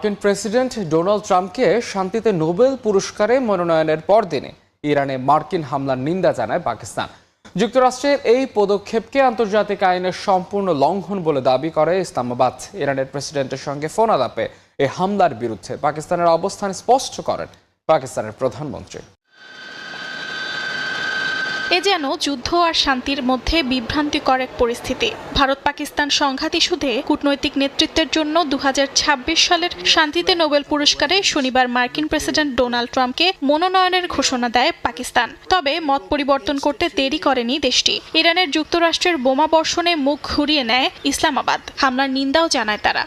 মার্কিন president Donald ট্রাম্পকে শান্তিতে নোবেল পুরস্কারে মনোনয়নের পরদিনে ইরানে মার্কিন হামলার নিন্দা জানায় পাকিস্তান। যুক্তরাষ্ট্রের এই পদক্ষেপকে আন্তর্জাতিক আইনের সম্পূর্ণ লঙ্ঘন বলে দাবি করে ইসলামাবাদ। ইরানের প্রেসিডেন্টের সঙ্গে ফোন আলাপে এই হামলার বিরুদ্ধে পাকিস্তানের অবস্থান স্পষ্ট করেন পাকিস্তানের প্রধানমন্ত্রী। এ যেন যুদ্ধ আর শান্তির মধ্যে বিভ্রান্তিকর এক পরিস্থিতি। ভারত পাকিস্তান সংঘাত ইস্যুতে কূটনৈতিক নেতৃত্বের জন্য 2026 সালের শান্তিতে নোবেল পুরস্কারে শনিবার মার্কিন প্রেসিডেন্ট ডোনাল্ড ট্রাম্পকে মনোনয়নের ঘোষণা দেয় পাকিস্তান। তবে মত পরিবর্তন করতে দেরি করেনি দেশটি। ইরানের যুক্তরাষ্ট্রের বোমা বর্ষণে মুখ ঘুরিয়ে নেয় ইসলামাবাদ। হামলার নিন্দাও জানায় তারা।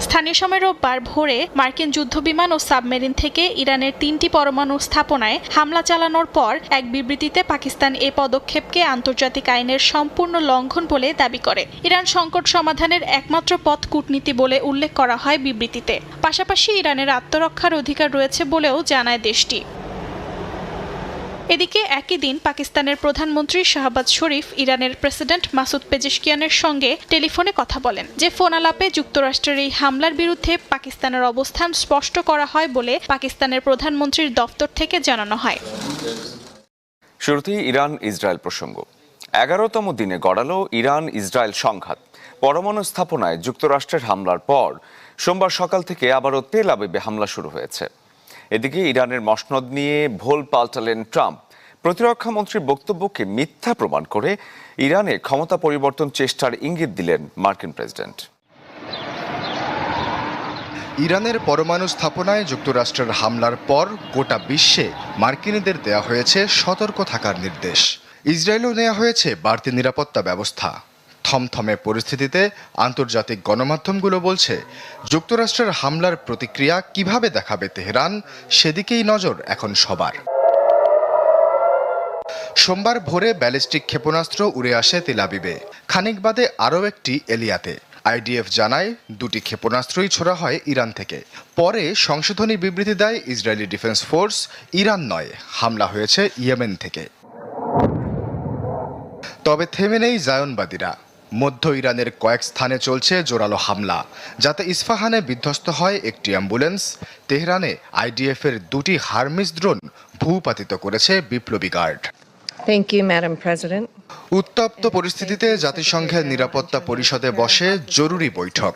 স্থানীয় সময় রোববার ভোরে মার্কিন যুদ্ধবিমান ও সাবমেরিন থেকে ইরানের 3টি পরমাণু স্থাপনায় হামলা চালানোর পর এক বিবৃতিতে পাকিস্তান এ পদক্ষেপকে আন্তর্জাতিক আইনের সম্পূর্ণ লঙ্ঘন বলে দাবি করে। ইরান সংকট সমাধানের একমাত্র পথ কূটনীতি বলে উল্লেখ করা হয় বিবৃতিতে। পাশাপাশি ইরানের আত্মরক্ষার অধিকার রয়েছে বলেও জানায় দেশটি। এদিকে একই দিন পাকিস্তানের প্রধানমন্ত্রী শাহবাজ শরীফ ইরানের প্রেসিডেন্ট মাসুদ পেজেশকিয়ানের সঙ্গে টেলিফোনে কথা বলেন। যে ফোন আলাপে যুক্তরাষ্ট্রের এই হামলার বিরুদ্ধে পাকিস্তানের অবস্থান স্পষ্ট করা হয় বলে পাকিস্তানের প্রধানমন্ত্রীর দফতর থেকে জানানো হয়। শুরুতেই ইরান ইসরায়েল প্রসঙ্গ। 11তম দিনে গড়ালো ইরান ইসরায়েল সংঘাত। পরমাণু স্থাপনায় যুক্তরাষ্ট্রের হামলার পর সোমবার সকাল থেকে আবারও তেল আবিবে হামলা শুরু হয়েছে। এদিকে ইরানের মসনদ নিয়ে ভোল পাল্টালেন ট্রাম্প। প্রতিরক্ষা মন্ত্রীর বক্তব্যকে মিথ্যা প্রমাণ করে ইরানে ক্ষমতা পরিবর্তন চেষ্টার ইঙ্গিত দিলেন মার্কিন প্রেসিডেন্ট। ইরানের পরমাণু স্থাপনায় যুক্তরাষ্ট্রের হামলার পর গোটা বিশ্বে মার্কিনীদের দেয়া হয়েছে সতর্ক থাকার নির্দেশ। ইসরায়েলেও নেওয়া হয়েছে বাড়তি নিরাপত্তা ব্যবস্থা। থমথমে পরিস্থিতিতে আন্তর্জাতিক গণমাধ্যমগুলো বলছে যুক্তরাষ্ট্রের হামলার প্রতিক্রিয়া কিভাবে দেখাবে তেহরান, সেদিকেই নজর এখন সবার। সোমবার ভোরে ব্যালিস্টিক ক্ষেপণাস্ত্র উড়ে আসে তেল আবিবে, খানিক বাদে আরও একটি এলিয়াতে। আইডিএফ জানায় 2টি ক্ষেপণাস্ত্রই ছোড়া হয় ইরান থেকে। পরে সংশোধনী বিবৃতি দেয় ইসরায়েলি ডিফেন্স ফোর্স, ইরান নয়, হামলা হয়েছে ইয়েমেন থেকে। তবে থেমে নেই জায়নবাদীরা। মধ্য ইরানের কয়েক স্থানে চলছে জোরালো হামলা, যাতে ইস্পাহানে বিধ্বস্ত হয় একটি অ্যাম্বুলেন্স। তেহরানে আইডিএফের 2টি হারমিস ড্রোন ভূপাতিত করেছে বিপ্লবী guard. Thank you, Madam President. উত্তপ্ত পরিস্থিতিতে জাতিসংঘের নিরাপত্তা পরিষদে বসে জরুরি বৈঠক,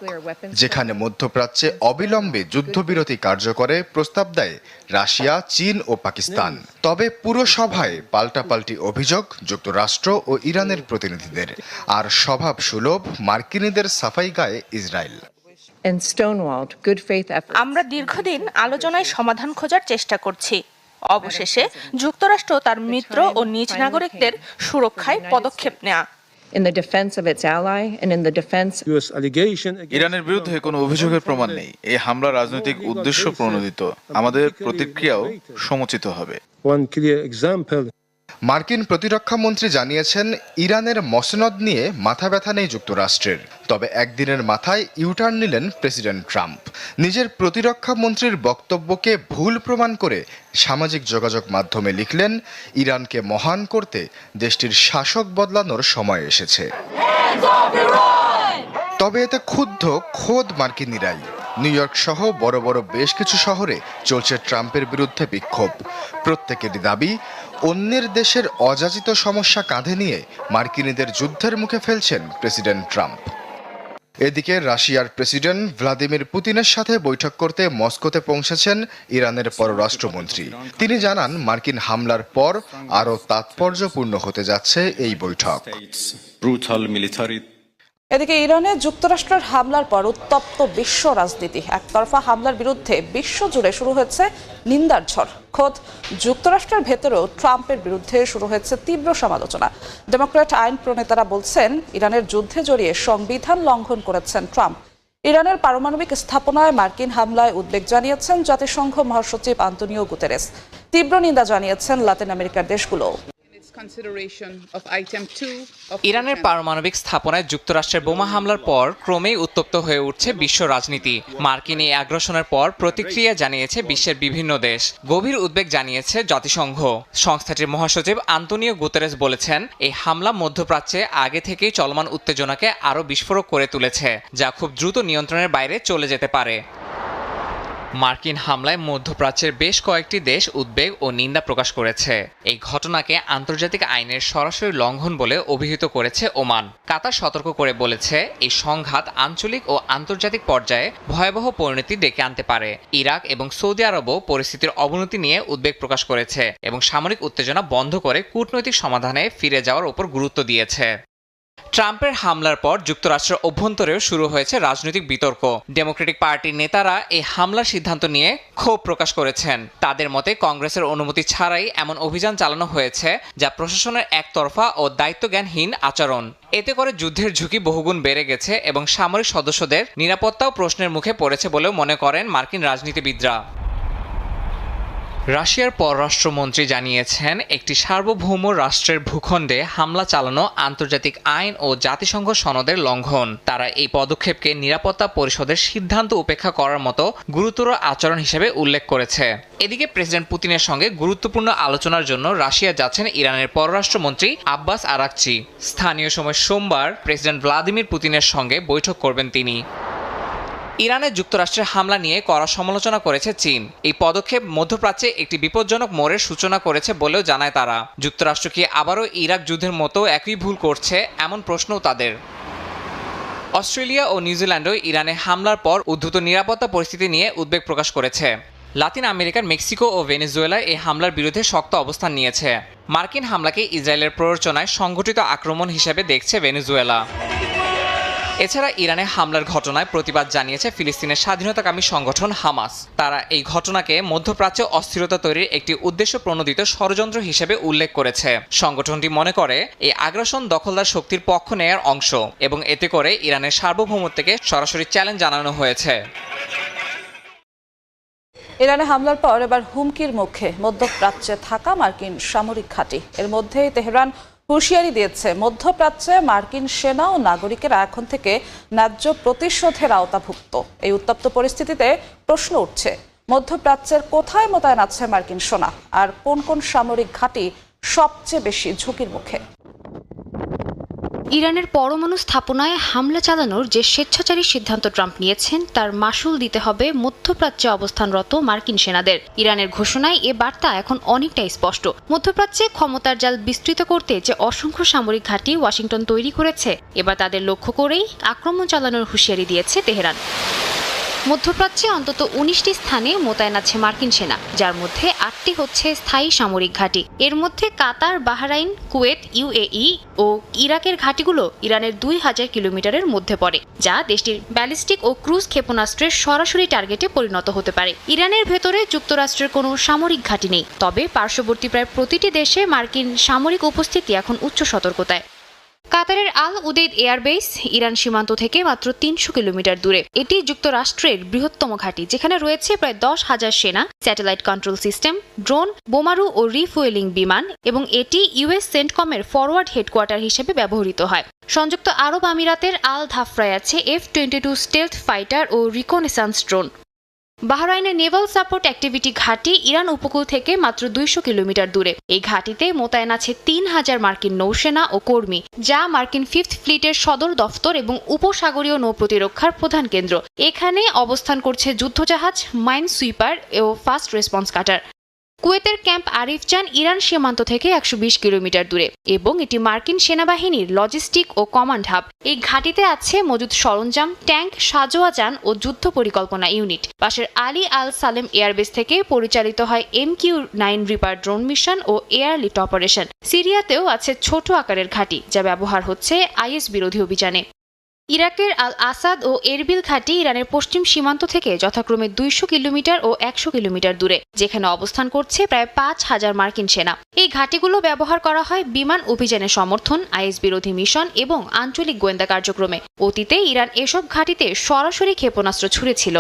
যেখানে মধ্যপ্রাচ্যে অবিলম্বে যুদ্ধবিরতি কার্যকরে প্রস্তাব দেয় রাশিয়া, চীন ও পাকিস্তান। তবে পুরো সভায় পাল্টাপাল্টি অভিযোগ যুক্তরাষ্ট্র ও ইরানের প্রতিনিধিদের, আর স্বভাব সুলভ মার্কিনীদের সাফাই গায়ে ইসরায়েল। আমরা দীর্ঘদিন আলোচনায় সমাধান খোঁজার চেষ্টা করছি। অবশেষে যুক্তরাষ্ট্র তার মিত্র ও নিজ নাগরিকদের সুরক্ষায় পদক্ষেপ নেয়া। ইরানের বিরুদ্ধে কোনো অভিযোগের প্রমাণ নেই। এই হামলা রাজনৈতিক উদ্দেশ্য প্রণোদিত। আমাদের প্রতিক্রিয়াও সমুচিত হবে। মার্কিন প্রতিরক্ষা মন্ত্রী জানিয়েছেন ইরানের মসনদ নিয়ে মাথা ব্যথা নেই যুক্তরাষ্ট্রের। তবে একদিনের মাথায় ইউটার্ন নিলেন প্রেসিডেন্ট ট্রাম্প। নিজের প্রতিরক্ষা মন্ত্রীর বক্তব্যকে ভুল প্রমাণ করে সামাজিক যোগাযোগ মাধ্যমে লিখলেন, ইরানকে মহান করতে দেশটির শাসক বদলানোর সময় এসেছে। তবে এতে ক্ষুব্ধ খোদ মার্কিনীরাই। নিউ ইয়র্ক সহ বড় বড় বেশ কিছু শহরে চলছে ট্রাম্পের বিরুদ্ধে বিক্ষোভ। প্রত্যেকেরই দাবি, অন্যের দেশের অযাচিত সমস্যা কাঁধে নিয়ে মার্কিনীদের যুদ্ধের মুখে ফেলছেন প্রেসিডেন্ট ট্রাম্প। এদিকে রাশিয়ার প্রেসিডেন্ট ভ্লাদিমির পুতিনের সাথে বৈঠক করতে মস্কোতে পৌঁছেছেন ইরানের পররাষ্ট্রমন্ত্রী। তিনি জানান, মার্কিন হামলার পর আরও তাৎপর্যপূর্ণ হতে যাচ্ছে এই বৈঠক। এদিকে ইরানে যুক্তরাষ্ট্রের হামলার পর উত্তপ্ত বিশ্ব রাজনীতি। একতরফা হামলার বিরুদ্ধে বিশ্বজুড়ে শুরু হয়েছে নিন্দার ঝড়। খোদ যুক্তরাষ্ট্রের ভেতরেও ট্রাম্পের বিরুদ্ধে শুরু হয়েছে তীব্র সমালোচনা। ডেমোক্র্যাট আইন প্রণেতারা বলছেন, ইরানের যুদ্ধে জড়িয়ে সংবিধান লঙ্ঘন করেছেন ট্রাম্প। ইরানের পারমাণবিক স্থাপনায় মার্কিন হামলায় উদ্বেগ জানিয়েছেন জাতিসংঘ মহাসচিব আন্তোনিও গুতেরেস। তীব্র নিন্দা জানিয়েছেন লাতিন আমেরিকার দেশগুলো। ইরানের পারমাণবিক স্থাপনায় যুক্তরাষ্ট্রের বোমা হামলার পর ক্রমেই উত্তপ্ত হয়ে উঠছে বিশ্ব রাজনীতি। মার্কিন এই আগ্রাসনের পর প্রতিক্রিয়া জানিয়েছে বিশ্বের বিভিন্ন দেশ। গভীর উদ্বেগ জানিয়েছে জাতিসংঘ। সংস্থাটির মহাসচিব আন্তোনিও গুতেরেস বলেছেন, এই হামলা মধ্যপ্রাচ্যে আগে থেকেই চলমান উত্তেজনাকে আরও বিস্ফোরক করে তুলেছে, যা খুব দ্রুত নিয়ন্ত্রণের বাইরে চলে যেতে পারে। মার্কিন হামলায় মধ্যপ্রাচ্যের বেশ কয়েকটি দেশ উদ্বেগ ও নিন্দা প্রকাশ করেছে। এই ঘটনাকে আন্তর্জাতিক আইনের সরাসরি লঙ্ঘন বলে অভিহিত করেছে ওমান। কাতার সতর্ক করে বলেছে, এই সংঘাত আঞ্চলিক ও আন্তর্জাতিক পর্যায়ে ভয়াবহ পরিণতি ডেকে আনতে পারে। ইরাক এবং সৌদি আরবও পরিস্থিতির অবনতি নিয়ে উদ্বেগ প্রকাশ করেছে এবং সামরিক উত্তেজনা বন্ধ করে কূটনৈতিক সমাধানে ফিরে যাওয়ার উপর গুরুত্ব দিয়েছে। ট্রাম্পের হামলার পর যুক্তরাষ্ট্রের অভ্যন্তরেও শুরু হয়েছে রাজনৈতিক বিতর্ক। ডেমোক্রেটিক পার্টির নেতারা এই হামলার সিদ্ধান্ত নিয়ে ক্ষোভ প্রকাশ করেছেন। তাদের মতে কংগ্রেসের অনুমতি ছাড়াই এমন অভিযান চালানো হয়েছে, যা প্রশাসনের একতরফা ও দায়িত্বজ্ঞানহীন আচরণ। এতে করে যুদ্ধের ঝুঁকি বহুগুণ বেড়ে গেছে এবং সামরিক সদস্যদের নিরাপত্তাও প্রশ্নের মুখে পড়েছে বলেও মনে করেন মার্কিন রাজনীতিবিদরা। রাশিয়ার পররাষ্ট্রমন্ত্রী জানিয়েছেন, একটি সার্বভৌম রাষ্ট্রের ভূখণ্ডে হামলা চালানো আন্তর্জাতিক আইন ও জাতিসংঘ সনদের লঙ্ঘন। তারা এই পদক্ষেপকে নিরাপত্তা পরিষদের সিদ্ধান্ত উপেক্ষা করার মতো গুরুতর আচরণ হিসেবে উল্লেখ করেছে। এদিকে প্রেসিডেন্ট পুতিনের সঙ্গে গুরুত্বপূর্ণ আলোচনার জন্য রাশিয়া যাচ্ছেন ইরানের পররাষ্ট্রমন্ত্রী আব্বাস আরাকচি। স্থানীয় সময় সোমবার প্রেসিডেন্ট ভ্লাদিমির পুতিনের সঙ্গে বৈঠক করবেন তিনি। ইরানে যুক্তরাষ্ট্রের হামলা নিয়ে কড়া সমালোচনা করেছে চীন। এই পদক্ষেপ মধ্যপ্রাচ্যে একটি বিপজ্জনক মোড়ের সূচনা করেছে বলেও জানায় তারা। যুক্তরাষ্ট্র কি আবারও ইরাক যুদ্ধের মতো একই ভুল করছে, এমন প্রশ্নও তাদের। অস্ট্রেলিয়া ও নিউজিল্যান্ডও ইরানে হামলার পর উদ্ভূত নিরাপত্তা পরিস্থিতি নিয়ে উদ্বেগ প্রকাশ করেছে। লাতিন আমেরিকার মেক্সিকো ও ভেনেজুয়েলা এই হামলার বিরুদ্ধে শক্ত অবস্থান নিয়েছে। মার্কিন হামলাকে ইসরায়েলের প্ররোচনায় সংগঠিত আক্রমণ হিসেবে দেখছে ভেনেজুয়েলা। এছাড়া ইরানে হামলার ঘটনায় প্রতিবাদ জানিয়েছে ফিলিস্তিনের স্বাধীনতাকামী সংগঠন হামাস। তারা এই ঘটনাকে মধ্যপ্রাচ্যে অস্থিরতা তৈরির একটি উদ্দেশ্য প্রণোদিত ষড়যন্ত্র হিসেবে উল্লেখ করেছে। সংগঠনটি মনে করে, এই আগ্রাসন দখলদার শক্তির পক্ষ নেয়ার অংশ এবং এতে করে ইরানের সার্বভৌমত্বকে সরাসরি চ্যালেঞ্জ জানানো হয়েছে। ইরানে হামলার পর এবার হুমকির মুখে মধ্যপ্রাচ্যে থাকা মার্কিন সামরিক ঘাঁটি। এর মধ্যেই তেহরান হুঁশিয়ারি দিয়েছে, মধ্যপ্রাচ্যে মার্কিন সেনা ও নাগরিকেরা এখন থেকে ন্যায্য প্রতিশোধের আওতাভুক্ত। এই উত্তপ্ত পরিস্থিতিতে প্রশ্ন উঠছে, মধ্যপ্রাচ্যের কোথায় মোতায়েন আছে মার্কিন সেনা, আর কোন কোন সামরিক ঘাঁটি সবচেয়ে বেশি ঝুঁকির মুখে? ইরানের পরমাণু স্থাপনায় হামলা চালানোর যে স্বেচ্ছাচারী সিদ্ধান্ত ট্রাম্প নিয়েছেন, তার মাশুল দিতে হবে মধ্যপ্রাচ্যে অবস্থানরত মার্কিন সেনাদের। ইরানের ঘোষণায় এ বার্তা এখন অনেকটাই স্পষ্ট। মধ্যপ্রাচ্যে ক্ষমতার জাল বিস্তৃত করতে যে অসংখ্য সামরিক ঘাঁটি ওয়াশিংটন তৈরি করেছে, এবার তাদের লক্ষ্য করেই আক্রমণ চালানোর হুঁশিয়ারি দিয়েছে তেহরান। মধ্যপ্রাচ্যে অন্তত 19টি স্থানে মোতায়েন আছে মার্কিন সেনা, যার মধ্যে 8টি হচ্ছে স্থায়ী সামরিক ঘাঁটি। এর মধ্যে কাতার, বাহরাইন, কুয়েত, ইউএই ও ইরাকের ঘাঁটিগুলো ইরানের 2000 কিলোমিটারের মধ্যে পড়ে, যা দেশটির ব্যালিস্টিক ও ক্রুজ ক্ষেপণাস্ত্রের সরাসরি টার্গেটে পরিণত হতে পারে। ইরানের ভেতরে যুক্তরাষ্ট্রের কোনো সামরিক ঘাঁটি নেই, তবে পার্শ্ববর্তী প্রায় প্রতিটি দেশে মার্কিন সামরিক উপস্থিতি এখন উচ্চ সতর্কতায়। কাতারের আল উদেইদ এয়ারবেস ইরান সীমান্ত থেকে মাত্র 300 কিলোমিটার দূরে। এটি যুক্তরাষ্ট্রের বৃহত্তম ঘাঁটি, যেখানে রয়েছে প্রায় 10,000 সেনা, স্যাটেলাইট কন্ট্রোল সিস্টেম, ড্রোন, বোমারু ও রিফুয়েলিং বিমান, এবং এটি ইউএস সেন্টকমের ফরওয়ার্ড হেডকোয়ার্টার হিসেবে ব্যবহৃত হয়। সংযুক্ত আরব আমিরাতের আল ধাফরায় আছে F-22 স্টেলথ ফাইটার ও রিকনেসান্স ড্রোন। বাহরাইনের নেভাল সাপোর্ট অ্যাক্টিভিটি ঘাঁটি ইরান উপকূল থেকে মাত্র 200 কিলোমিটার দূরে। এই ঘাঁটিতে মোতায়েন আছে 3000 মার্কিন নৌসেনা ও কর্মী, যা মার্কিন 5th ফ্লিটের সদর দফতর এবং উপসাগরীয় নৌ প্রতিরক্ষার প্রধান কেন্দ্র। এখানে অবস্থান করছে যুদ্ধজাহাজ, মাইন সুইপার ও ফাস্ট রেসপন্স কাটার। কুয়েতের ক্যাম্প আরিফজান ইরান সীমান্ত থেকে 120 কিলোমিটার দূরে এবং এটি মার্কিন সেনাবাহিনীর লজিস্টিক ও কমান্ড হাব। এই ঘাঁটিতে আছে মজুদ সরঞ্জাম, ট্যাঙ্ক, সাজোয়া যান ও যুদ্ধ পরিকল্পনা ইউনিট। পাশের আলী আল সালেম এয়ারবেস থেকে পরিচালিত হয় MQ-9 রিপার ড্রোন মিশন ও এয়ার লিফট অপারেশন। সিরিয়াতেও আছে ছোট আকারের ঘাঁটি, যা ব্যবহার হচ্ছে IS বিরোধী অভিযানে। ইরাকের আল আসাদ ও এরবিল ঘাঁটি ইরানের পশ্চিম সীমান্ত থেকে যথাক্রমে 200 কিলোমিটার ও 100 কিলোমিটার দূরে, যেখানে অবস্থান করছে প্রায় 5000 মার্কিন সেনা। এই ঘাঁটিগুলো ব্যবহার করা হয় বিমান অভিযানের সমর্থন, IS বিরোধী মিশন এবং আঞ্চলিক গোয়েন্দা কার্যক্রমে। অতীতে ইরান এসব ঘাঁটিতে সরাসরি ক্ষেপণাস্ত্র ছুড়েছিল।